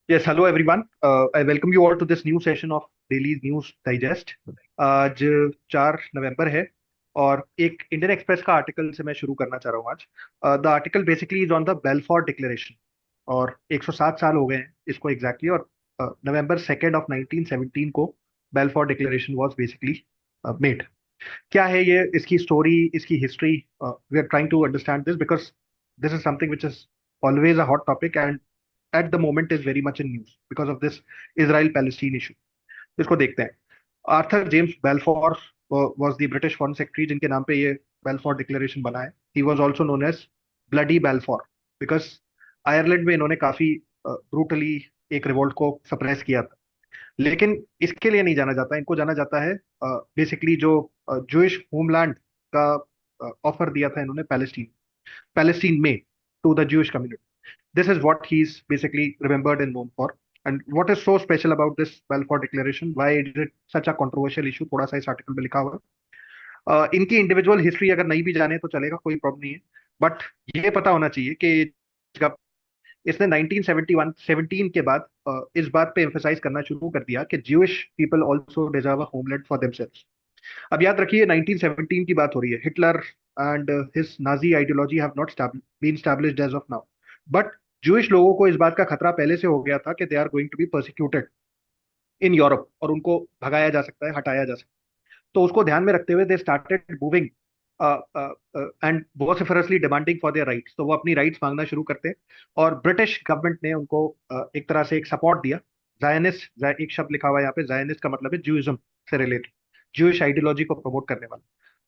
Yes, hello everyone. I welcome you all to this new session of Daily News Digest. आज 4 नवंबर है और एक Indian express का article से मैं शुरू करना चाह रहा हूँ आज। The article basically is on the Balfour declaration और 107 साल हो गए हैं इसको एग्जैक्टली और नवंबर 2 ऑफ 1917 को Balfour declaration was basically made. क्या है ये इसकी स्टोरी इसकी history? We are trying to understand this because this is something which is always a hot topic and at the moment is very much in news because of this Israel Palestine issue. इसको देखते हैं। Arthur James Balfour was the British Foreign Secretary जिनके नाम पे ये बेलफोर declaration बना है। He was also known as Bloody Balfour because Ireland में इन्होंने काफी ब्रूटली एक रिवोल्ट को सप्रेस किया था। लेकिन इसके लिए नहीं जाना जाता, इनको जाना जाता है बेसिकली जो जूइश होमलैंड का ऑफर दिया था इन्होंने पैलेस्टीन पैलेस्टीन में to the Jewish community. This is what he's basically remembered and known for. And what is so special about this Balfour Declaration? Why is it such a controversial issue? थोड़ा सा इस article में लिखा हुआ है। इनकी individual history अगर नहीं भी जाने तो चलेगा, कोई प्रॉब्लम नहीं है। बट ये पता होना चाहिए कि जब इसने 1971 17 के बाद इस बात पे एम्फेसाइज करना शुरू कर दिया कि Jewish people also deserve a homeland for themselves. अब याद रखिए 1917 की बात हो रही है। Hitler and his Nazi ideology have not been established as of now, but Jewish लोगों को इस बात का खतरा पहले से हो गया था कि they are going to be persecuted in Europe और उनको भगाया जा सकता है, हटाया जा सकता है। तो उसको ध्यान में रखते हुए they started moving and vociferously demanding for their rights. तो वो अपनी राइट्स मांगना शुरू करते हैं और ब्रिटिश गवर्नमेंट ने उनको एक तरह से एक सपोर्ट दिया। जायनिस्ट, एक शब्द लिखा हुआ है यहाँ पे, जायनिस्ट का मतलब है ज्यूइज्म से रिलेटेड, ज्यूइश आइडियोलॉजी को प्रमोट करने वाला।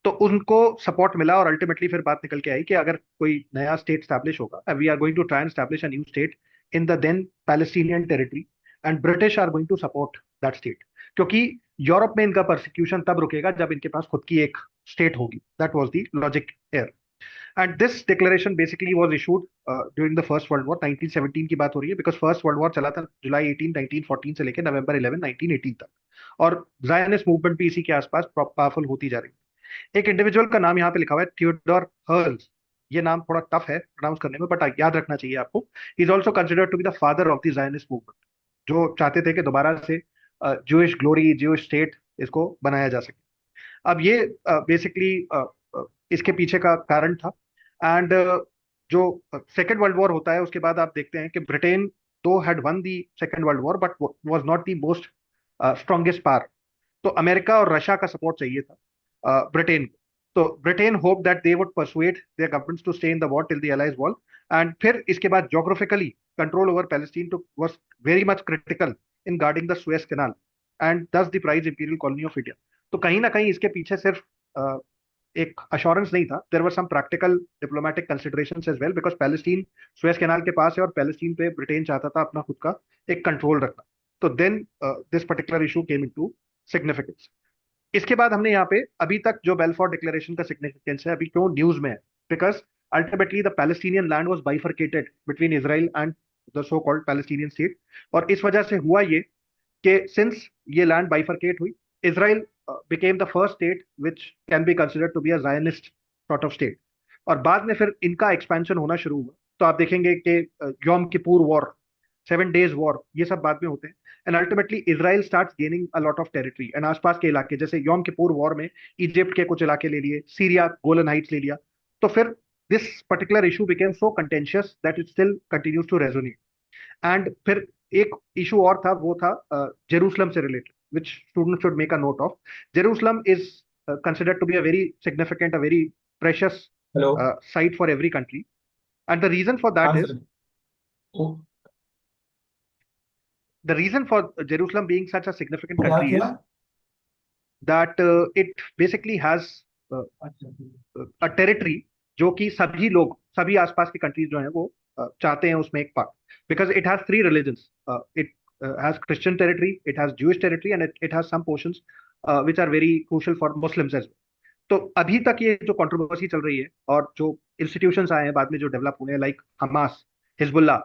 तो उनको सपोर्ट मिला और अल्टीमेटली फिर बात निकल के आई कि अगर कोई नया स्टेट स्टैब्लिश होगा, we are going to try and establish a new state in the then Palestinian territory and British are going to support that state. क्योंकि यूरोप में इनका परसिक्यूशन तब रुकेगा जब इनके पास खुद की एक स्टेट होगी। That was the logic air. And this declaration basically was issued during the first world war. 1917 की बात हो रही है बिकॉज फर्स्ट वर्ल्ड वॉर चला था जुलाई 18 1914 से लेकर नवंबर 11 1918 तक। और जायनिस्ट मूवमेंट भी इसी के आसपास पावरफुल होती जा रही है। एक इंडिविजुअल का नाम यहाँ पे लिखा हुआ है, थियोडोर हर्ल्स। ये नाम थोड़ा टफ है प्रोनाउंस करने में बट याद रखना चाहिए आपको। He is also considered to be the father of the Zionist movement, जो चाहते थे कि दोबारा से जूइश ग्लोरी, जूइश स्टेट इसको बनाया जा सके। अब ये बेसिकली इसके पीछे का कारण था। एंड जो सेकेंड वर्ल्ड वॉर होता है उसके बाद आप देखते हैं कि Britain though had won the second world war but was not the most strongest power. तो अमेरिका और रशिया का सपोर्ट चाहिए था ब्रिटेन को। तो Britain hope that they would persuade their governments to stay in the war till the allies wall. And फिर इसके बाद geographically control over Palestine too was very much critical in guarding the Suez Canal and thus the prize imperial colony of India. तो कहीं ना कहीं इसके पीछे सिर्फ एक अश्योरेंस नहीं था, there were some practical diplomatic considerations as well because Palestine Suez canal के पास है और पैलेस्टीन पे ब्रिटेन चाहता था अपना खुद का एक कंट्रोल रखना। तो then this particular issue came into significance. इसके बाद हमने यहाँ पे अभी तक जो बेलफोर डिक्लेरेशन का सिग्निफिकेंस है अभी क्यों न्यूज में है, because ultimately the Palestinian land was bifurcated between Israel and the so called Palestinian state. और इस वजह से हुआ ये कि सिंस ये लैंड बाइफरकेट हुई, Israel became the first state which can be considered to be a Zionist sort of state। और बाद में फिर इनका एक्सपेंशन होना शुरू हुआ। तो आप देखेंगे कि योम किपुर वॉर, 7 days वॉर, ये सब बाद में होते हैं। And ultimately Israel starts gaining a lot of territory and आसपास के इलाके, जैसे योम किपुर वॉर में इजिप्ट के कुछ इलाके ले लिए, सीरिया गोलन हाइट्स ले लिया। तो फिर this particular issue became so contentious that it still continues to resonate. And फिर एक इशू और था, वो था जेरूसलम से related, which students should make a note of. Jerusalem is considered to be a very significant, a very precious hello. site for every country. And हाँ sir. Oh, the reason for Jerusalem being such a significant क्या country किया? is that it basically has uh, अच्छा। a territory जो कि सभी लोग, सभी आसपास की कंट्रीज जो हैं वो चाहते हैं उसमें एक part, because it has 3 religions। It has Christian territory, it has Jewish territory and it has some portions which are very crucial for Muslims as. तो अभी तक ये जो कंट्रोवर्सी चल रही है और जो इंस्टीट्यूशंस आए हैं बाद में जो डेवलप हुए हैं, like Hamas, Hezbollah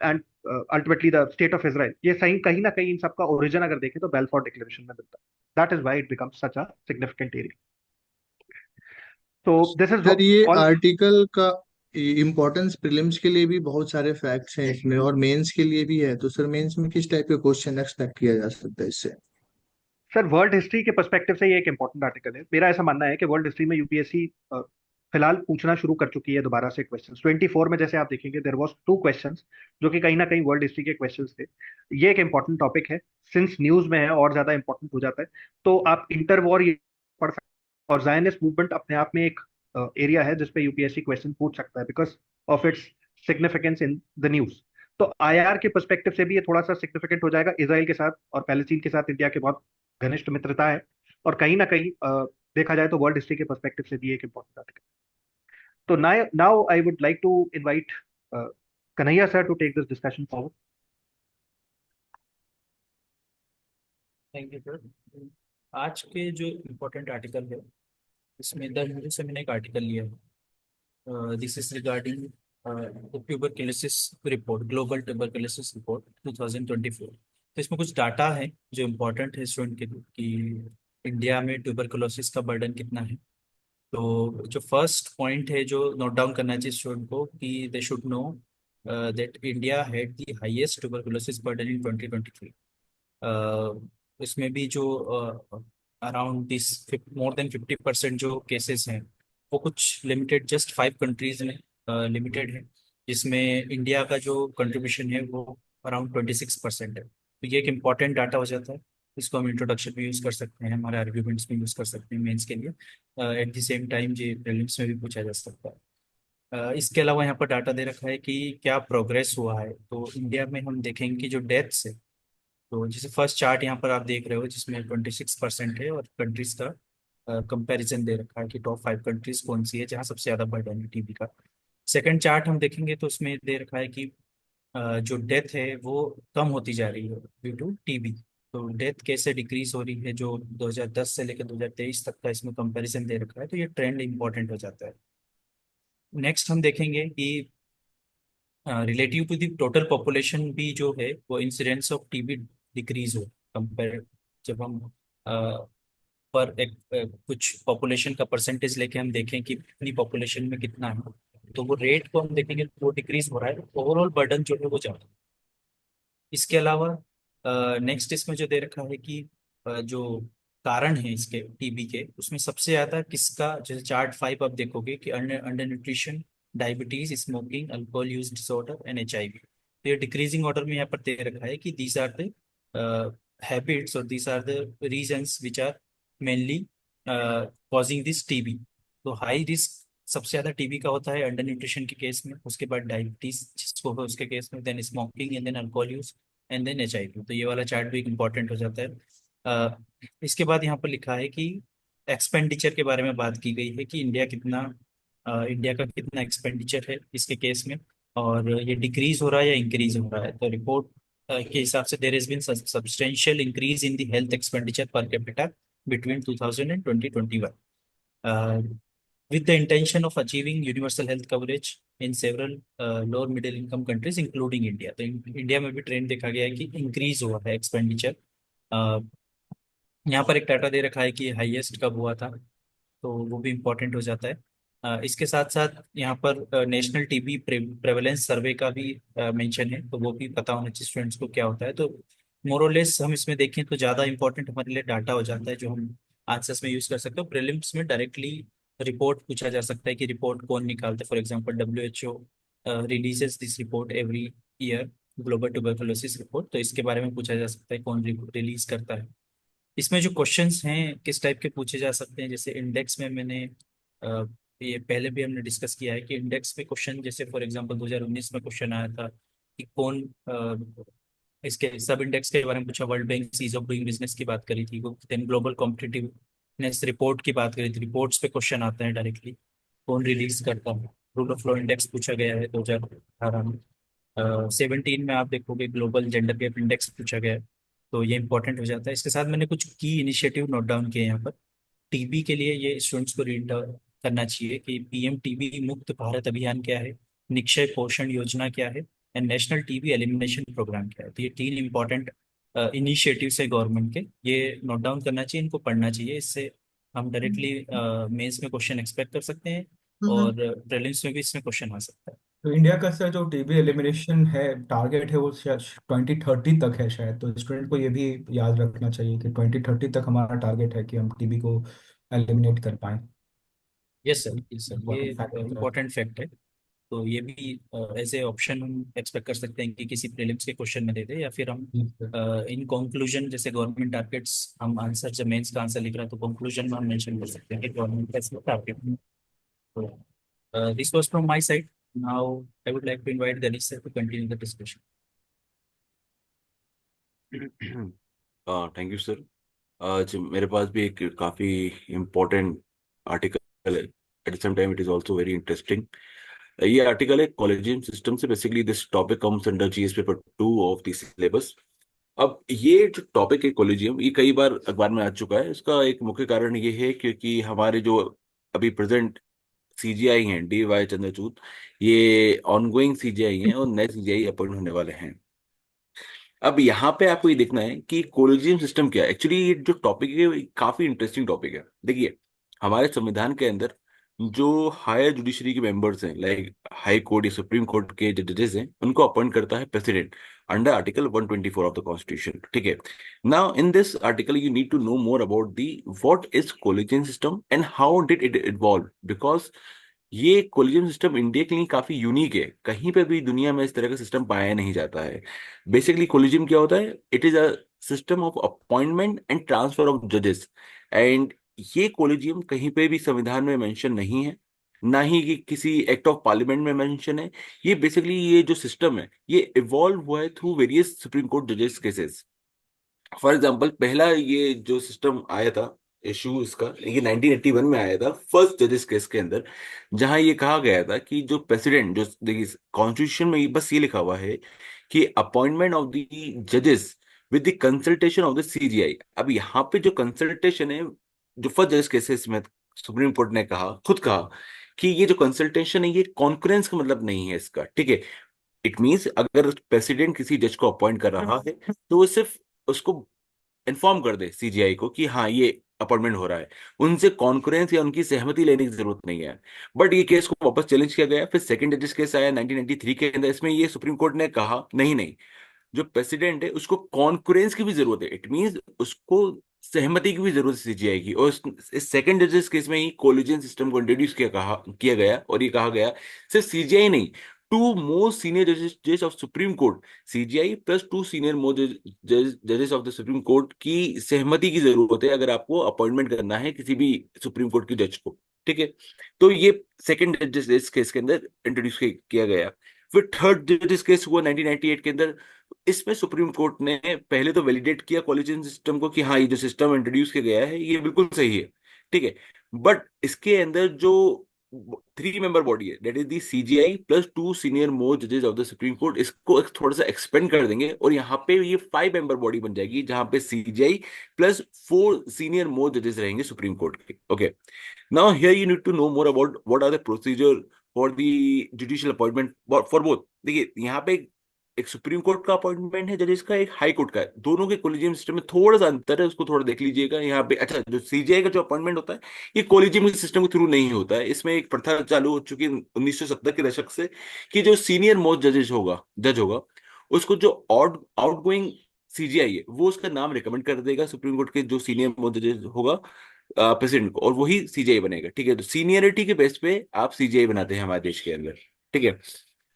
and ultimately the state of Israel, ये सही कहीं ना कहीं इन सबका ओरिजिन अगर देखें तो बेलफोर डिक्लेरेशन में मिलता है। That is why it becomes such a significant area. तो दिस इज सर ये ऑल। आर्टिकल का इम्पोर्टेंस प्रीलिम्स के लिए भी बहुत सारे फैक्ट्स हैं इसमें, और मेंस के लिए भी है। तो सर मेंस में किस टाइप के क्वेश्चन एक्सपेक्ट किया जा सकता है इससे? सर वर्ल्ड हिस्ट्री के पर्सपेक्टिव से ये एक इंपॉर्टेंट आर्टिकल है। मेरा ऐसा मानना है कि वर्ल्ड हिस्ट्री में यूपीएससी फिलहाल पूछना शुरू कर चुकी है दोबारा से क्वेश्चंस। 24 में जैसे आप देखेंगे देयर वाज 2 क्वेश्चंस जो कि कहीं ना कहीं वर्ल्ड हिस्ट्री के क्वेश्चंस थे। ये एक इंपॉर्टेंट टॉपिक है, सिंस न्यूज में है और ज्यादा इंपॉर्टेंट हो जाता है। तो आप इंटर वॉर ये पढ़ सकते हैं, और जायनिस्ट मूवमेंट अपने आप में एक एरिया है जिसपे यूपीएससी क्वेश्चन पूछ सकता है because of its significance in the news. तो आईआर के पर्सपेक्टिव से भी ये थोड़ा सा सिग्निफिकेंट हो जाएगा। इसराइल के साथ और पैलेस्टीन के साथ इंडिया के बहुत घनिष्ठ मित्रता है, और कहीं ना कहीं देखा जाए तो वर्ल्ड हिस्ट्री के पर्सपेक्टिव से भी एक इंपॉर्टेंट आर्टिकल। तो now I would like to invite Kanhaiya sir to take this discussion forward. Thank you sir. आज के जो इम्पोर्टेंट आर्टिकल है इसमें द हिंदू से मैंने एक आर्टिकल लिया है। This is regarding the tuberculosis report, global tuberculosis report 2024। तो इसमें कुछ डाटा है जो इम्पोर्टेंट है स्टूडेंट के लिए कि इंडिया में ट्यूबरकुलोसिस का बर्डन कितना है। तो जो फर्स्ट पॉइंट है जो नोट डाउन करना चाहिए स्टूडेंट को कि they should know that India had the highest tuberculosis burden इन 2023। इसमें भी जो अराउंड दिस मोर देन 50% जो केसेस हैं वो कुछ लिमिटेड जस्ट 5 कंट्रीज में लिमिटेड है, जिसमें इंडिया का जो कंट्रीब्यूशन है वो अराउंड 26% है। तो ये एक इम्पॉर्टेंट डाटा हो जाता है। इसको हम इंट्रोडक्शन में यूज़ कर सकते हैं, हमारे आर्ग्यूमेंट्स में यूज़ कर सकते हैं मेंस के लिए। एट द सेम टाइम ये प्रीलिम्स में भी पूछा जा सकता है। इसके अलावा यहाँ पर डाटा दे रखा है कि क्या प्रोग्रेस हुआ है। तो इंडिया में हम देखेंगे कि जो डेथ्स है, तो जैसे फर्स्ट चार्ट यहाँ पर आप देख रहे हो जिसमें 26% है, और कंट्रीज का कंपैरिजन दे रखा है कि टॉप 5 कंट्रीज कौन सी है जहाँ सबसे ज़्यादा बर्डन है टीबी का। सेकंड चार्ट हम देखेंगे तो उसमें दे रखा है कि जो डेथ है वो कम होती जा रही है ड्यू टू टीबी। तो डेथ कैसे डिक्रीज हो रही है, जो 2010 से लेकर 2023 तक का इसमें कंपैरिजन दे रखा है, तो ये ट्रेंड इंपॉर्टेंट हो जाता है। नेक्स्ट हम देखेंगे कि relative to the total population भी जो है वो इंसिडेंस ऑफ टीबी डिक्रीज हो कंपेयर। जब हम पर एक कुछ पॉपुलेशन का परसेंटेज लेके हम देखें कि इतनी पॉपुलेशन में कितना है, तो वो रेट को हम देखेंगे तो वो डिक्रीज हो रहा है, ओवरऑल बर्डन जो है वो ज्यादा है। इसके अलावा नेक्स्ट इसमें जो दे रखा है कि जो कारण है इसके टीबी के, उसमें सबसे ज्यादा किसका, जैसे चार्ट 5 आप देखोगे कि under under nutrition, diabetes, smoking, alcohol use disorder and HIV। तो ये डिक्रीजिंग ऑर्डर में यहाँ पर दे रखा है कि दीज आर द हैबिट्स और these are the reasons which are mainly causing this TB. तो हाई रिस्क सबसे ज्यादा टीबी का होता है अंडर न्यूट्रिशन के केस में, उसके बाद डायबिटीज जिसको है उसके केस में, then smoking and then alcohol use and then HIV। तो ये वाला चार्ट भी इंपॉर्टेंट हो जाता है। इसके बाद यहाँ पर लिखा है कि एक्सपेंडिचर के बारे में बात की गई है कि इंडिया का कितना एक्सपेंडिचर है इसके केस में, और ये डिक्रीज हो रहा है या इंक्रीज हो रहा है। तो रिपोर्ट के हिसाब से there is been substantial increase in the health expenditure per capita between 2000 and 2021 with the intention of achieving universal health coverage in several lower middle income countries including India। तो India में भी trend देखा गया है कि increase हुआ है expenditure. यहाँ पर एक डाटा दे रखा है कि हाईएस्ट कब हुआ था, तो वो भी इम्पोर्टेंट हो जाता है। इसके साथ साथ यहाँ पर नेशनल टीबी प्रेवलेंस सर्वे का भी मेंशन है, तो वो भी पता होना चाहिए स्टूडेंट्स को क्या होता है। तो मोरलेस हम इसमें देखें तो ज़्यादा इंपॉर्टेंट हमारे लिए डाटा हो जाता है जो हम आंसर्स में यूज़ कर सकते हो। प्रीलिम्स में डायरेक्टली रिपोर्ट पूछा जा सकता है कि रिपोर्ट कौन निकालता है। For example WHO releases this report every year, global tuberculosis report. तो इसके बारे में पूछा जा सकता है कौन रिलीज करता है। इसमें जो क्वेश्चंस हैं किस टाइप के पूछे जा सकते हैं, जैसे इंडेक्स में मैंने ये पहले भी हमने डिस्कस किया है कि इंडेक्स में क्वेश्चन, जैसे फॉर एग्जांपल 2019 में क्वेश्चन आया था कि कौन इसके सब इंडेक्स के बारे में पूछा। World bank ease of doing business की बात करी थी, देन ग्लोबल कॉम्पिटिटिवनेस रिपोर्ट की बात करी थी। रिपोर्ट्स पे क्वेश्चन आते हैं डायरेक्टली, कौन रिलीज करता है। रूल ऑफ लॉ इंडेक्स पूछा गया है 2018 में। 17 में आप देखोगे ग्लोबल जेंडर गैप इंडेक्स पूछा गया है। तो ये इंपॉर्टेंट हो जाता है। इसके साथ मैंने कुछ की इनिशिएटिव नोट डाउन किए हैं यहाँ पर। टीबी के लिए ये स्टूडेंट्स को रीड करना चाहिए कि PM टीबी मुक्त भारत अभियान क्या है, निक्षय पोषण योजना क्या है, and national TB elimination programme क्या है। तो ये 3 इंपॉर्टेंट इनिशिएटिव है गवर्नमेंट के, ये नोट डाउन करना चाहिए, इनको पढ़ना चाहिए। इससे हम डायरेक्टली मेंस में क्वेश्चन एक्सपेक्ट कर सकते हैं। और प्रीलिम्स में भी इसमें क्वेश्चन आ सकता है। तो इंडिया का सर जो टीबी एलिमिनेशन है टारगेट है वो 2030 तक है शायद, तो स्टूडेंट को ये भी याद रखना चाहिए कि 2030 तक हमारा टारगेट है कि हम टीबी को एलिमिनेट कर पाए। यस सर, यस सर, ये इम्पोर्टेंट फैक्ट है सर। इम्पोर्टेंट फैक्ट है। तो ये भी एज ए ऑप्शन हम एक्सपेक्ट कर सकते हैं कि किसी प्रीलिम्स के क्वेश्चन में दे दे, या फिर हम जी सर। इन कंक्लूजन, जैसे गवर्नमेंट टारगेट्स, हम आंसर जब मेंस का आंसर लिख रहे हैं तो कंक्लूजन में हम मेंशन कर सकते हैं कि गवर्नमेंट का इसमें टारगेट। तो this was from my side. Now I would like to invite Ganesh sir to continue the discussion. Thank you sir. आज मेरे पास भी एक काफी इम्पोर्टेंट आर्टिकल है। At the same time it is also very interesting. ये article है collegium system से। Basically this topic comes under GS paper 2 of the syllabus. अब ये जो टॉपिक है कॉलेजियम, ये कई बार अखबार में आ चुका है। इसका एक मुख्य कारण ये है क्योंकि हमारे जो अभी प्रेजेंट सीजीआई हैं, डी वाई चंद्रचूड़, ये ऑनगोइंग सीजीआई हैं और नए सीजीआई अपॉइंट होने वाले हैं। अब यहाँ पे आपको ये देखना है कि कोलिजियम सिस्टम क्या है। एक्चुअली ये जो टॉपिक है ये काफी इंटरेस्टिंग टॉपिक है। देखिए, हमारे संविधान के अंदर जो हायर जुडिशरी के मेंबर्स हैं, लाइक हाई कोर्ट या सुप्रीम कोर्ट के जो जजेस हैं, उनको अपॉइंट करता है president under article 124 of the constitution. ठीक है। Now in this article you need to know more about the what is collegium system and how did it evolve, because ये कोलिजियम सिस्टम इंडिया के लिए काफी यूनिक है। कहीं पे भी दुनिया में इस तरह का सिस्टम पाया नहीं जाता है। बेसिकली कोलिजियम क्या होता है? It is a system of appointment and transfer of जजेस। एंड ये कोलिजियम कहीं पे भी संविधान में मेंशन नहीं है, ना ही ये किसी एक्ट ऑफ पार्लियामेंट में मेंशन है। ये बेसिकली ये जो सिस्टम है ये इवॉल्व हुआ है थ्रू वेरियस सुप्रीम कोर्ट जजेस केसेस। फॉर एग्जाम्पल, पहला ये जो सिस्टम आया था, इशू इसका, ये 1981 में आया था फर्स्ट जजेस केस के अंदर, जहां ये कहा गया था कि जो प्रेसिडेंट, जो देखिए कॉन्स्टिट्यूशन में बस ये लिखा हुआ है कि अपॉइंटमेंट ऑफ द जजेस with the consultation of the CGI. अब यहाँ पे जो कंसल्टेशन है, जो फर्स्ट जजेस केसेस में सुप्रीम कोर्ट ने कहा, खुद कहा कि ये जो कंसल्टेशन है ये कॉन्फ्रेंस का मतलब नहीं है इसका। ठीक है। इट मीन्स अगर प्रेसिडेंट किसी जज को अपॉइंट कर रहा है तो वो सिर्फ उसको इन्फॉर्म कर दे सीजीआई को कि हाँ ये अपॉइंटमेंट हो रहा है, उनसे कॉन्फ्रेंस या उनकी सहमति लेने की जरूरत नहीं है। बट ये केस को वापस चैलेंज किया गया। फिर सेकंड जजेस केस आया 1993 के अंदर। इसमें ये सुप्रीम कोर्ट ने कहा नहीं नहीं, जो प्रेसिडेंट है उसको कॉन्फ्रेंस की भी जरूरत है। इट मींस उसको सहमति की भी जरूरत है सीजीआई की। और इस सेकंड जजेस केस में ही कोलिजियन सिस्टम को इंट्रोड्यूस किया गया और ये कहा गया सिर्फ सीजीआई नहीं, टू मोस्ट सीनियर जजेस of supreme court, CGI plus two senior most जजेस ऑफ द सुप्रीम कोर्ट की सहमति की जरूरत है अगर आपको अपॉइंटमेंट करना है किसी भी सुप्रीम कोर्ट के जज को। ठीक है। तो ये सेकंड जजेस केस के अंदर इंट्रोड्यूस किया गया। फिर थर्ड जजेस केस हुआ 1998 के अंदर। इसमें सुप्रीम कोर्ट ने पहले तो वैलिडेट किया कॉलेजियन सिस्टम को कि हाँ ये जो सिस्टम इंट्रोड्यूस किया गया है ये बिल्कुल सही है। ठीक है। बट इसके अंदर जो 3 मेंबर बॉडी है, that is the CGI plus two senior most जजेस ऑफ द सुप्रीम कोर्ट, इसको थोड़ा सा एक्सपेंड कर देंगे और यहाँ पे ये 5 मेंबर बॉडी बन जाएगी जहां पे सीजीआई प्लस 4 सीनियर मोस्ट जजेस रहेंगे सुप्रीम कोर्ट के। Okay. Now here you need to know more about what are the procedure for the judicial appointment for both. देखिए, यहाँ पे एक सुप्रीम कोर्ट का अपॉइंटमेंट है जजेस का, एक हाई कोर्ट का है। दोनों के कोलिजियम सिस्टम में थोड़ा सा अंतर है, उसको थोड़ा देख लीजिएगा यहाँ पे। अच्छा, जो सीजीआई का जो अपॉइंटमेंट होता है ये कोलिजियम सिस्टम के थ्रू नहीं होता है। इसमें एक प्रथा चालू हो चुकी है 1970 के दशक से कि जो सीनियर मोस्ट जज होगा उसको जो आउटगोइंग सीजीआई है वो उसका नाम रिकमेंड कर देगा सुप्रीम कोर्ट के जो सीनियर मोस्ट जज होगा प्रेसिडेंट को, और वही सीजीआई बनेगा। ठीक है। तो सीनियरिटी के बेस पे आप सीजीआई बनाते हैं हमारे देश के अंदर। ठीक है।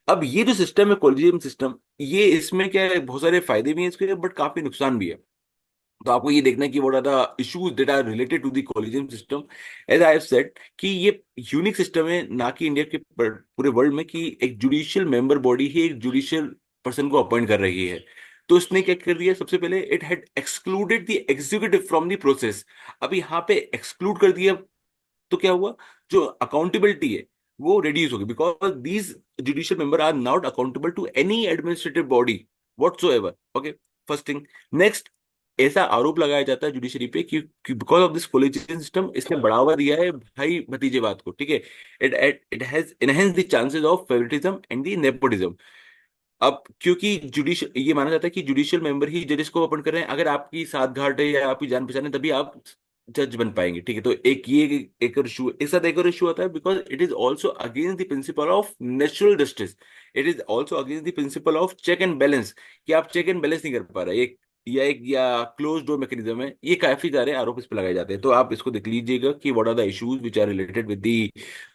अब ये जो सिस्टम है कॉलेजियम सिस्टम, ये इसमें क्या है, बहुत सारे फायदे भी हैं इसके बट काफी नुकसान भी है। तो आपको ये देखना है कि what are the issues that are related to the collegium system. As I have said कि ये यूनिक सिस्टम है, ना कि इंडिया के पूरे वर्ल्ड में, कि एक जुडिशियल मेंबर बॉडी ही एक जुडिशियल पर्सन को अपॉइंट कर रही है। तो इसने क्या कर दिया, सबसे पहले it had excluded the executive from the process. अब यहाँ पे एक्सक्लूड कर दिया तो क्या हुआ, जो अकाउंटेबिलिटी है वो रिड्यूस होगी, because these judicial member are not accountable to any administrative body whatsoever. Okay, first thing. Next, ऐसा आरोप लगाया जाता है जुडिशरी पे कि because of this collegium system इसने बढ़ावा दिया है भाई भतीजेवाद को। ठीक है। It has enhance the chances of favouritism and the nepotism. अब क्योंकि जुडिशियल, ये माना जाता है कि जुडिशियल मेंबर ही जजेस को अपॉइंट कर रहे हैं। अगर आपकी साथ घाट है या आपकी जान पहचान है तभी आप जज बन पाएंगे, ठीक है। तो एक ये एक इशू, एक साथ एक और इशू आता है, because it is also against the principle of natural justice, it is also against the principle of check and balance, कि आप चेक एंड बैलेंस नहीं कर पा रहे, एक या क्लोज डोर मैकेनिज्म है, ये काफी सारे आरोप इस पर लगाए जाते हैं। तो आप इसको देख लीजिएगा कि what are the issues which are related with the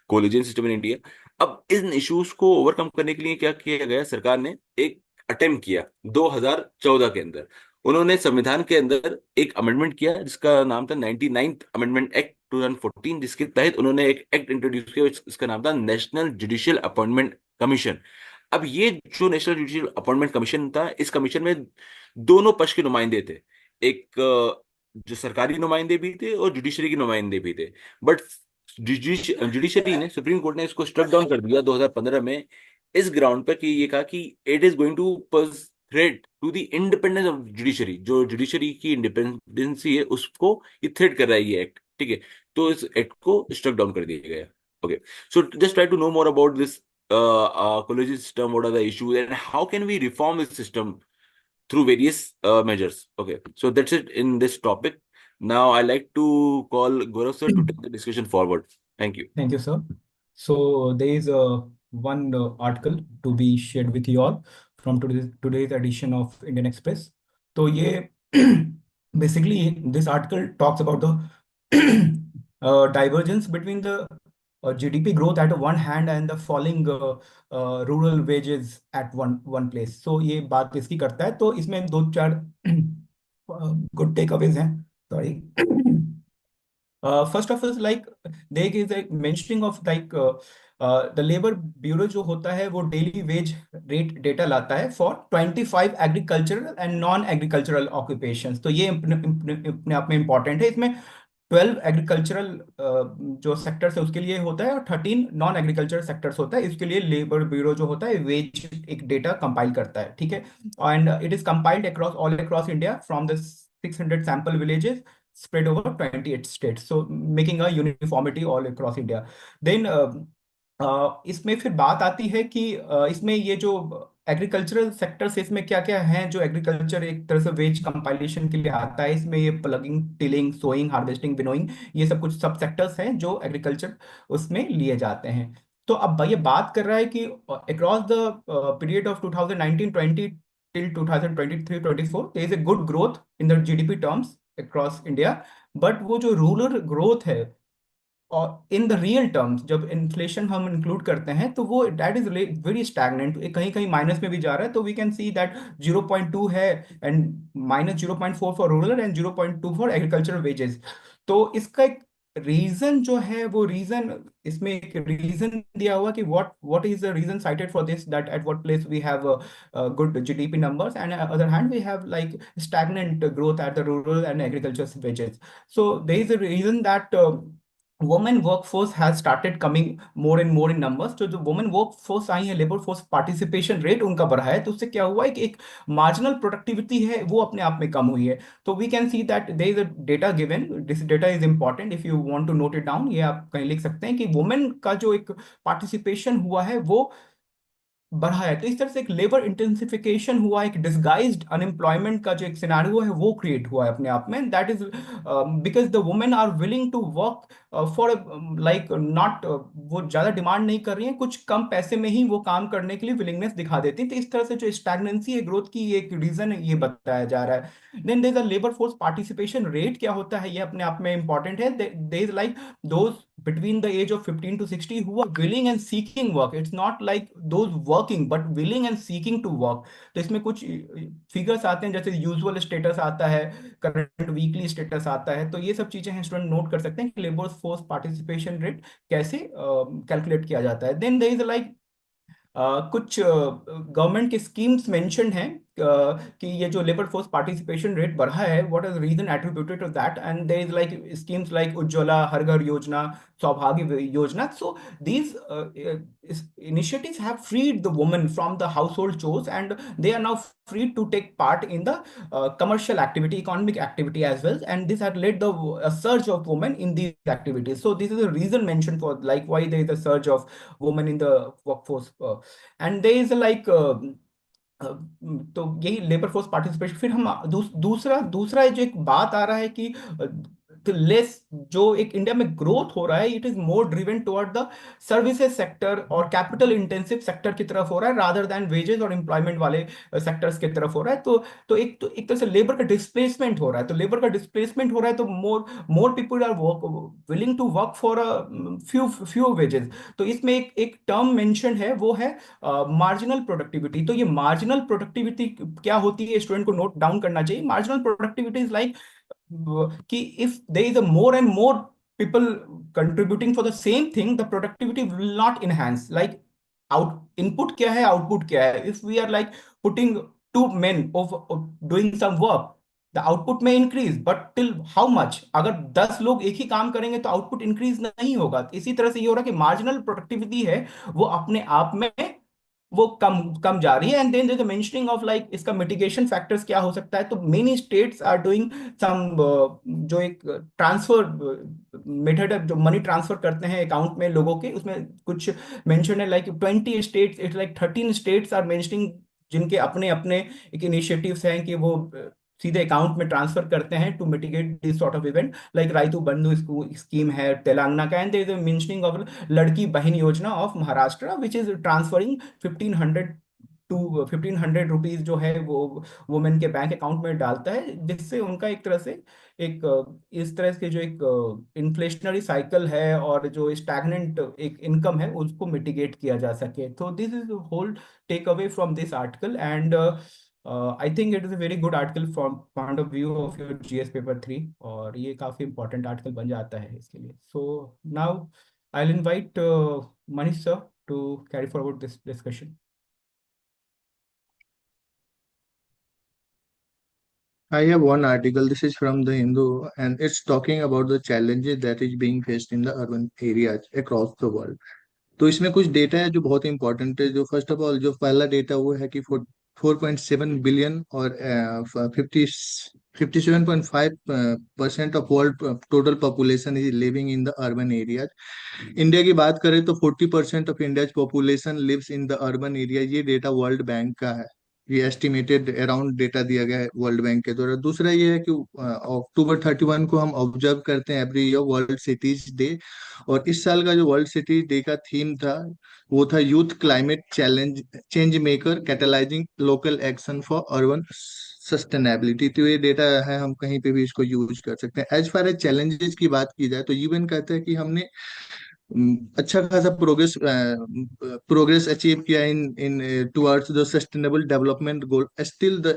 collegium system in India. अब इन इश्यूज को ओवरकम करने के लिए क्या किया गया, सरकार ने एक अटेम्प्ट किया 2014 के अंदर। उन्होंने संविधान के अंदर एक अमेंडमेंट किया जिसका नाम था 99th अमेंडमेंट एक्ट 2014, जिसके तहत उन्होंने एक एक्ट इंट्रोड्यूस किया, इसका नाम था नेशनल जुडिशियल अपॉइंटमेंट कमीशन। अब ये जो नेशनल जुडिशियल अपॉइंटमेंट कमीशन था, इस कमीशन में दोनों पक्ष के नुमाइंदे थे, एक जो सरकारी नुमाइंदे भी थे और जुडिशरी के नुमाइंदे भी थे। बट जुडिशरी ने, सुप्रीम कोर्ट ने इसको स्ट्रक डाउन कर दिया 2015 में, इस ग्राउंड पर कि ये कहा कि it is going to threat to the independence of judiciary, जो जुडिशरी की इंडिपेंडेंसी है उसको ये थ्रेट कर रहा है ये एक्ट, ठीक है। तो इस एक्ट को स्ट्रक डाउन कर दिया गया। Okay, so just try to know more about this collegiate system, what are the issues and how can we reform this system through various measures. Okay, so that's it in this topic. Now I like to call Gaurav sir to take the discussion forward. Thank you. Thank you, sir. So there is one article to be shared with you all from today's edition of Indian Express. तो ये basically this article talks about the divergence between the GDP growth at one hand and the falling rural wages at one place. So ये बात इसकी करता है। तो इसमें दो चार good takeaways हैं। Sorry. First of all, like there is a mentioning of like the labor bureau जो होता है वो daily wage rate data लाता है for 25 agricultural and non-agricultural occupations। तो ये अपने आप में important है। इसमें 12 एग्रीकल्चरल जो सेक्टर्स है उसके लिए होता है और 13 नॉन एग्रीकल्चरल सेक्टर्स होता है। इसके लिए लेबर ब्यूरो जो होता है वेज एक डेटा कंपाइल करता है, ठीक है। And it is compiled across all across India from the 600 sample villages spread over 28 states, so making a uniformity all across India. Then इसमें फिर बात आती है कि इसमें ये जो एग्रीकल्चरल सेक्टर से इसमें क्या क्या है जो एग्रीकल्चर एक तरह से वेज कंपाइलेशन के लिए आता है। इसमें ये ploughing, tilling, sowing, harvesting, winnowing, ये सब कुछ सब सेक्टर्स हैं जो एग्रीकल्चर उसमें लिए जाते हैं। तो अब ये बात कर रहा है कि across the period of 2019-20 till 2023-24 there is a good growth in the GDP terms across India, but वो जो रूरल ग्रोथ है और इन द रियल टर्म्स जब इन्फ्लेशन हम इंक्लूड करते हैं तो वो दैट इज वेरी स्टैग्नेंट, कहीं कहीं माइनस में भी जा रहा है। तो वी कैन सी दैट 0.2 है and -0.4 for rural and 0.2 for agricultural wages. तो इसका एक रीजन जो है वो रीजन, इसमें एक रीजन दिया हुआ कि what is the reason cited for this, that at what place we have good GDP numbers and other hand we have like stagnant growth at the rural and agriculture wages. So there is a reason that women workforce has started coming more and more in numbers. तो जो women workforce आई है, labour force participation rate उनका बढ़ा है, तो उससे क्या हुआ है कि एक मार्जिनल प्रोडक्टिविटी है वो अपने आप में कम हुई है। तो we can see that there is a data given, this data is important if you want to note it down. ये आप कहीं लिख सकते हैं कि वुमेन का जो एक पार्टिसिपेशन हुआ है वो बढ़ा है। तो इस तरह से एक लेबर इंटेंसिफिकेशन हुआ, एक डिसगाइज्ड अनएम्प्लॉयमेंट का जो एक सिनारियो है वो क्रिएट हुआ है अपने आप में। That is because the women are willing to work for like not, वो ज्यादा डिमांड नहीं कर रही है, कुछ कम पैसे में ही वो काम करने के लिए विलिंगनेस दिखा देती है। तो इस तरह से जो स्टैग्नेंसी है ग्रोथ की एक रीजन है, ये बताया जा रहा है। Then there is a labour force participation rate क्या होता है, ये अपने आप में इंपॉर्टेंट है। There is like those between the age of 15 to 60 who are willing and seeking work. It's not like those working but willing and seeking to work. तो इसमें कुछ फिगर्स आते हैं, जैसे यूजुअल स्टेटस आता है, करंट वीकली स्टेटस आता है। तो ये सब चीजें हैं, स्टूडेंट नोट कर सकते हैं कि लेबर फोर्स पार्टिसिपेशन रेट कैसे कैलकुलेट किया जाता है। देन देयर इज लाइक कुछ गवर्नमेंट के स्कीम्स मेंशन्ड हैं कि ये जो लेबर फोर्स पार्टिसिपेशन रेट बढ़ा है, what is reason attributed to that. And there is like schemes like Ujjwala, Har Ghar Yojana, सौभाग्य योजना। सो these initiatives have freed the women from the household chores and they are now free to take part in the commercial activity, economic activity as well, and this had led the a surge of women in these activities. So this is a reason mentioned for like why there is a surge of women in the workforce, and there is like तो यही labour force participation. फिर हम दूसरा जो एक बात आ रहा है कि लेस जो एक इंडिया में ग्रोथ हो रहा है, it is more driven toward the services sector और कैपिटल इंटेंसिव सेक्टर की तरफ हो रहा है, रादर देन वेजेस और एम्प्लॉयमेंट वाले सेक्टर्स की तरफ हो रहा है। तो एक तरह से लेबर का डिस्प्लेसमेंट हो रहा है। तो लेबर का डिस्प्लेसमेंट हो रहा है, तो more people are willing to work for few wages. तो इसमें एक टर्म मेंशन है, वो है मार्जिनल प्रोडक्टिविटी। तो ये मार्जिनल प्रोडक्टिविटी क्या होती है, स्टूडेंट को नोट डाउन करना चाहिए। मार्जिनल प्रोडक्टिविटी इज लाइक कि if there is a more and more people contributing for the same thing, the productivity will not enhance, like out input क्या है, output क्या है। If we are like putting two men of doing some work, the output may increase, but till how much? अगर 10 लोग एक ही काम करेंगे तो आउटपुट इंक्रीज नहीं होगा। इसी तरह से ये हो रहा है कि मार्जिनल प्रोडक्टिविटी है वो अपने आप में वो कम कम जा रही है। And then there is mentioning of like इसका मिटिगेशन फैक्टर्स क्या हो सकता है। तो many states are doing some जो एक ट्रांसफर मेथड है, जो मनी ट्रांसफर करते हैं अकाउंट में लोगों के, उसमें कुछ मेंशन है like 20 states, it's like 13 states are mentioning जिनके अपने अपने एक इनिशिएटिव्स हैं कि वो सीधे अकाउंट में ट्रांसफर करते हैं to mitigate this sort of event. Like Rythu Bandhu scheme है तेलंगाना का, and there is a mentioning of Ladki Bahin Yojana of Maharashtra which is transferring 1500 rupees जो है वो वुमेन के बैंक अकाउंट में डालता है, जिससे उनका एक तरह से एक इस तरह के जो एक इन्फ्लेशनरी साइकिल है और जो स्टैग्नेंट एक इनकम है उसको मिटिगेट किया जा सके। तो this is whole takeaway from this article, and I think it is a very good article from point of view of your GS paper 3, और ये काफी इंपॉर्टेंट आर्टिकल बन जाता है इसके लिए। So now I will invite Manish sir to carry forward this discussion. I have one article. This is from the Hindu, and it's talking about the challenges that is being faced in the urban areas across the world. तो इसमें कुछ data है जो बहुत important है। जो first of all जो पहला डेटा वो है कि 4.7 बिलियन और 57.5% of world total population is living in the urban areas. India की बात करें तो 40% of India population lives in the urban area. ये डेटा वर्ल्ड बैंक का है, ये एस्टिमेटेड अराउंड डेटा दिया गया है वर्ल्ड बैंक के द्वारा। दूसरा ये है कि अक्टूबर 31 को हम ऑब्जर्व करते हैं every year world cities day, और इस साल का जो वर्ल्ड सिटी डे का थीम था वो था youth climate challenge change maker catalysing local action for urban sustainability. तो ये डेटा है, हम कहीं पे भी इसको यूज कर सकते हैं। एज फार एज चैलेंजेस की बात की जाए तो यूएन कहता है कि हमने अच्छा खासा प्रोग्रेस अचीव किया in in towards the sustainable development goal. Still the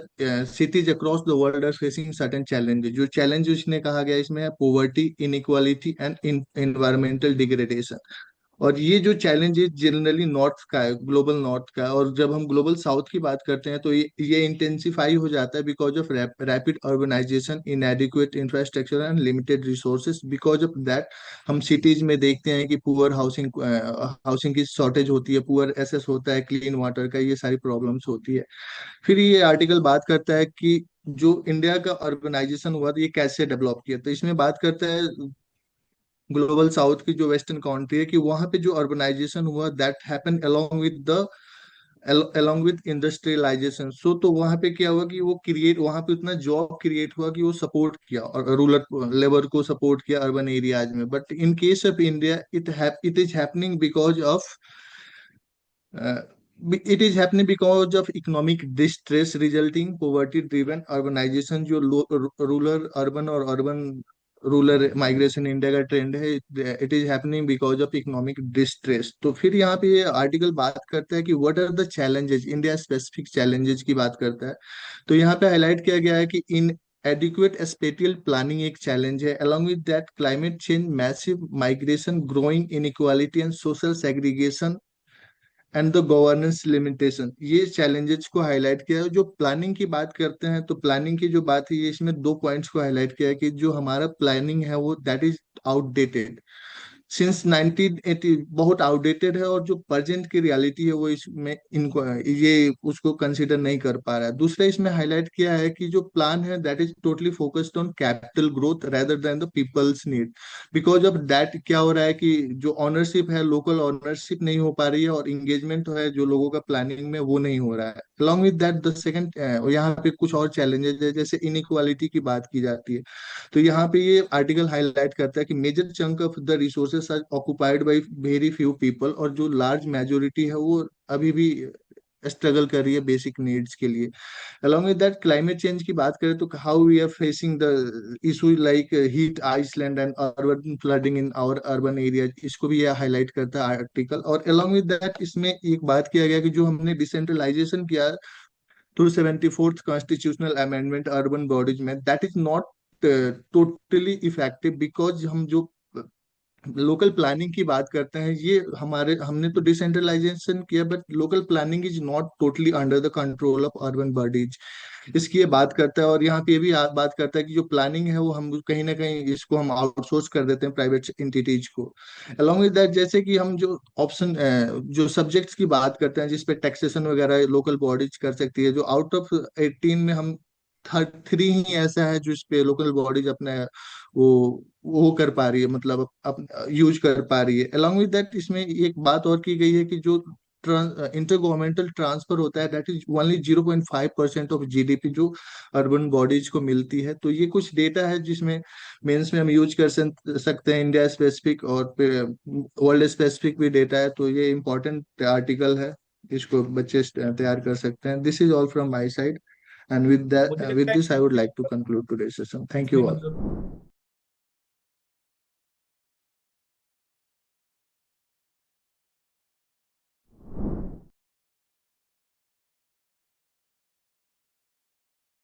cities across the world are facing certain challenges. जो चैलेंज उसने कहा गया इसमें है poverty, inequality and environmental degradation. और ये जो चैलेंज है जनरली नॉर्थ का है, ग्लोबल नॉर्थ का है। और जब हम ग्लोबल साउथ की बात करते हैं तो ये इंटेंसिफाई हो जाता है because of rapid urbanisation, inadequate infrastructure and limited resources. Because of that हम सिटीज में देखते हैं कि पुअर हाउसिंग की शॉर्टेज होती है, पुअर एसेस होता है, क्लीन वाटर का, ये सारी प्रॉब्लम्स होती है। फिर ये आर्टिकल बात करता है कि जो इंडिया का अर्बनाइजेशन हुआ तो ये कैसे डेवलप किया। तो इसमें बात करता है ग्लोबल साउथ की जो वेस्टर्न कंट्री है कि वहां पे जो अर्बनाइजेशन हुआ that happen along with industrialisation. So तो वहां पे क्या हुआ कि वो क्रिएट, वहां पे उतना जॉब क्रिएट हुआ कि वो सपोर्ट किया और रूरल लेबर को सपोर्ट किया अर्बन एरियाज में। But in case of India it is happening because of it is happening because of economic distress resulting poverty driven urbanization। जो रूरल अर्बन और अर्बन रूरल माइग्रेशन इंडिया का trend है, it is happening because of economic distress. तो फिर यहाँ पे ये article बात करता है कि what are the challenges, India specific challenges की बात करता है। तो यहाँ पे हाईलाइट किया गया है कि इन एडिक्वेट स्पेटियल प्लानिंग एक चैलेंज है, along with that climate change, massive migration, growing inequality and social segregation and the governance limitation. ये चैलेंजेस को हाईलाइट किया है। जो प्लानिंग की बात करते हैं तो प्लानिंग की जो बात है ये इसमें दो पॉइंट्स को हाईलाइट किया है कि जो हमारा प्लानिंग है वो दैट इज आउटडेटेड। सिंस 1980 बहुत आउटडेटेड है, और जो प्रेजेंट की रियलिटी है वो इसमें इनको ये उसको कंसीडर नहीं कर पा रहा है। दूसरा इसमें हाईलाइट किया है कि जो प्लान है that is totally focused on capital growth rather than the people's need. Because of that क्या हो रहा है कि जो ऑनरशिप है, लोकल ऑनरशिप नहीं हो पा रही है, और इंगेजमेंट है जो लोगों का प्लानिंग में वो नहीं हो रहा है। Along with that the second, यहाँ पे कुछ और चैलेंजेस है, जैसे इनइक्वालिटी की बात की जाती है। तो यहाँ पे ये आर्टिकल हाईलाइट करता है कि major chunk of the resources are occupied by very few people, और जो लार्ज मेजोरिटी है वो अभी भी स्ट्रगल कर रही है बेसिक नीड्स के लिए। along with that, climate change की बात करें तो how we are facing the issue like heat island and urban flooding in our urban areas, इसको भी यह हाईलाइट करता है आर्टिकल। और along with that इसमें एक बात किया गया कि जो हमने डिसेंट्रलाइजेशन किया through 74th constitutional amendment urban bodies में, that is not totally effective, because हम जो लोकल प्लानिंग की बात करते हैं, ये हमारे हमने तो डिसेंट्रलाइजेशन किया, but local planning is not totally under the control of urban bodies, इसकी ये बात करता है। और यहाँ पे ये भी बात करता है कि जो प्लानिंग है वो हम कहीं ना कहीं इसको हम आउटसोर्स कर देते हैं प्राइवेट एंटिटीज को। अलॉन्ग विद दैट, जैसे कि हम जो ऑप्शन जो सब्जेक्ट्स की बात करते हैं जिसपे टैक्सेशन वगैरह लोकल बॉडीज कर सकती है, जो आउट ऑफ 18 में हम 3 ही ऐसा है जो इस पे लोकल बॉडीज अपने वो वो कर पा रही है, मतलब यूज कर पा रही है। अलॉन्ग विद दैट इसमें एक बात और की गई है कि जो इंटर गवर्नमेंटल ट्रांसफर होता है that is only 0.5% of GDP जो अर्बन बॉडीज को मिलती है। तो ये कुछ डेटा है जिसमें मेंस में हम यूज कर सकते हैं, इंडिया स्पेसिफिक और वर्ल्ड स्पेसिफिक भी डेटा है। तो ये इम्पोर्टेंट आर्टिकल है, इसको बच्चे तैयार कर सकते हैं। This is all from my side, and with that मुझे लगता with है this I would like to conclude today's session. Thank इसमें you all. मतलब